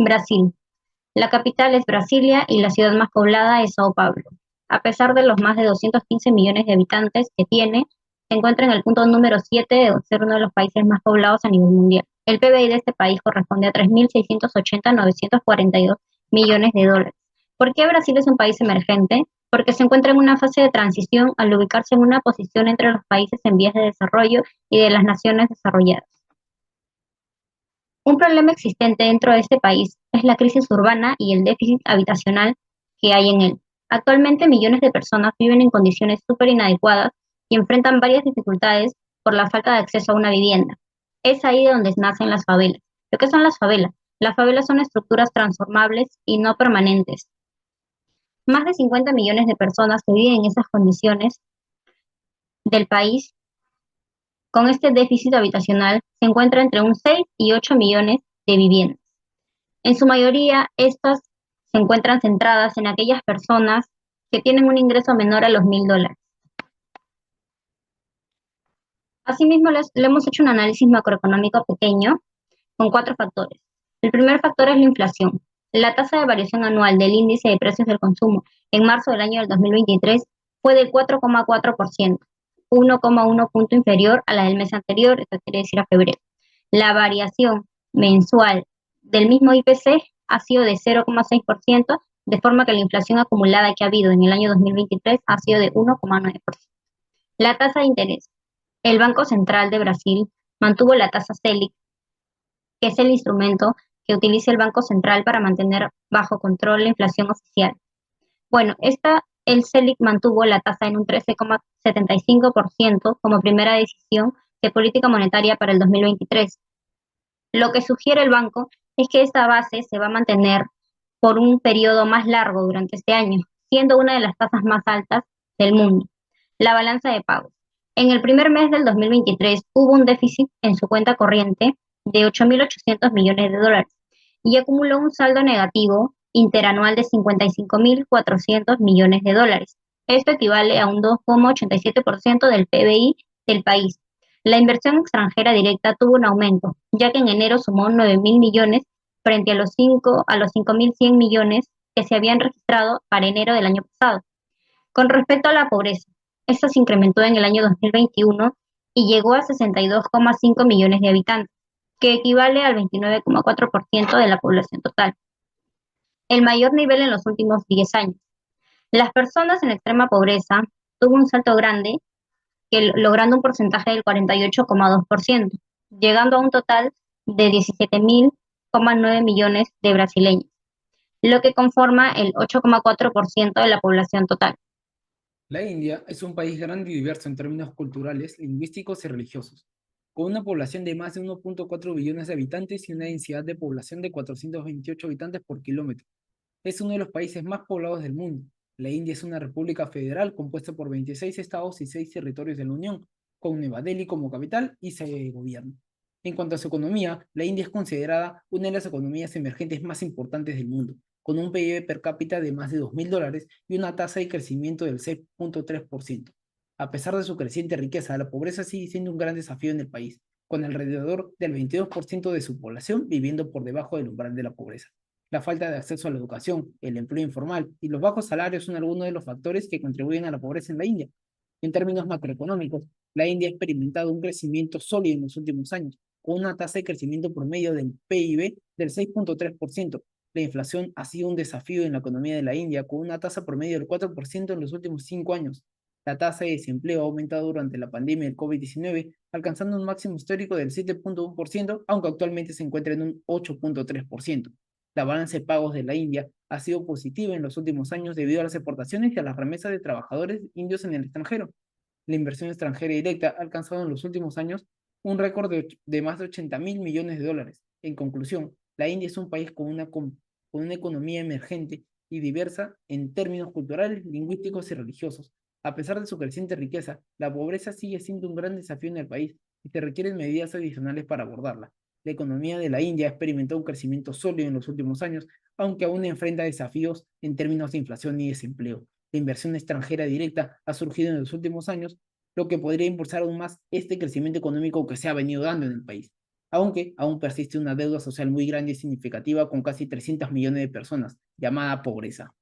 Brasil. La capital es Brasilia y la ciudad más poblada es Sao Paulo. A pesar de los más de 215 millones de habitantes que tiene, se encuentra en el punto número 7 de ser uno de los países más poblados a nivel mundial. El PBI de este país corresponde a 3.680.942 millones de dólares. ¿Por qué Brasil es un país emergente? Porque se encuentra en una fase de transición al ubicarse en una posición entre los países en vías de desarrollo y de las naciones desarrolladas. Un problema existente dentro de este país es la crisis urbana y el déficit habitacional que hay en él. Actualmente millones de personas viven en condiciones súper inadecuadas y enfrentan varias dificultades por la falta de acceso a una vivienda. Es ahí de donde nacen las favelas. ¿Lo que son las favelas? Las favelas son estructuras transformables y no permanentes. Más de 50 millones de personas que viven en esas condiciones del país con este déficit habitacional se encuentra entre un 6 y 8 millones de viviendas. En su mayoría, estas se encuentran centradas en aquellas personas que tienen un ingreso menor a los $1.000. Asimismo, le hemos hecho un análisis macroeconómico pequeño con cuatro factores. El primer factor es la inflación. La tasa de variación anual del índice de precios del consumo en marzo del año del 2023 fue del 4,4%, 1,1 punto inferior a la del mes anterior, esto quiere decir a febrero. La variación mensual del mismo IPC ha sido de 0,6%, de forma que la inflación acumulada que ha habido en el año 2023 ha sido de 1,9%. La tasa de interés. El Banco Central de Brasil mantuvo la tasa Selic, que es el instrumento que utiliza el Banco Central para mantener bajo control la inflación oficial. Bueno, el Selic mantuvo la tasa en un 13,75% como primera decisión de política monetaria para el 2023. Lo que sugiere el banco es que esta base se va a mantener por un periodo más largo durante este año, siendo una de las tasas más altas del mundo. La balanza de pagos. En el primer mes del 2023 hubo un déficit en su cuenta corriente de 8.800 millones de dólares y acumuló un saldo negativo interanual de 55.400 millones de dólares. Esto equivale a un 2,87% del PBI del país. La inversión extranjera directa tuvo un aumento, ya que en enero sumó 9.000 millones frente a los 5.100 millones que se habían registrado para enero del año pasado. Con respecto a la pobreza, esta se incrementó en el año 2021 y llegó a 62,5 millones de habitantes, que equivale al 29,4% de la población total, el mayor nivel en los últimos 10 años. Las personas en extrema pobreza tuvo un salto grande, logrando un porcentaje del 48,2%, llegando a un total de 17.000,9 millones de brasileños, lo que conforma el 8,4% de la población total. La India es un país grande y diverso en términos culturales, lingüísticos y religiosos, con una población de más de 1,4 billones de habitantes y una densidad de población de 428 habitantes por kilómetro. Es uno de los países más poblados del mundo. La India es una república federal compuesta por 26 estados y 6 territorios de la Unión, con Nueva Delhi como capital y sede de gobierno. En cuanto a su economía, la India es considerada una de las economías emergentes más importantes del mundo, con un PIB per cápita de más de $2.000 y una tasa de crecimiento del 6,3%. A pesar de su creciente riqueza, la pobreza sigue siendo un gran desafío en el país, con alrededor del 22% de su población viviendo por debajo del umbral de la pobreza. La falta de acceso a la educación, el empleo informal y los bajos salarios son algunos de los factores que contribuyen a la pobreza en la India. En términos macroeconómicos, la India ha experimentado un crecimiento sólido en los últimos años, con una tasa de crecimiento promedio del PIB del 6,3%. La inflación ha sido un desafío en la economía de la India, con una tasa promedio del 4% en los últimos 5 años. La tasa de desempleo ha aumentado durante la pandemia del COVID-19, alcanzando un máximo histórico del 7,1%, aunque actualmente se encuentra en un 8,3%. La balanza de pagos de la India ha sido positiva en los últimos años debido a las exportaciones y a las remesas de trabajadores indios en el extranjero. La inversión extranjera directa ha alcanzado en los últimos años un récord de más de 80.000 millones de dólares. En conclusión, la India es un país con una economía emergente y diversa en términos culturales, lingüísticos y religiosos. A pesar de su creciente riqueza, la pobreza sigue siendo un gran desafío en el país y se requieren medidas adicionales para abordarla. La economía de la India ha experimentado un crecimiento sólido en los últimos años, aunque aún enfrenta desafíos en términos de inflación y desempleo. La inversión extranjera directa ha surgido en los últimos años, lo que podría impulsar aún más este crecimiento económico que se ha venido dando en el país. aunque aún persiste una deuda social muy grande y significativa con casi 300 millones de personas, llamada pobreza.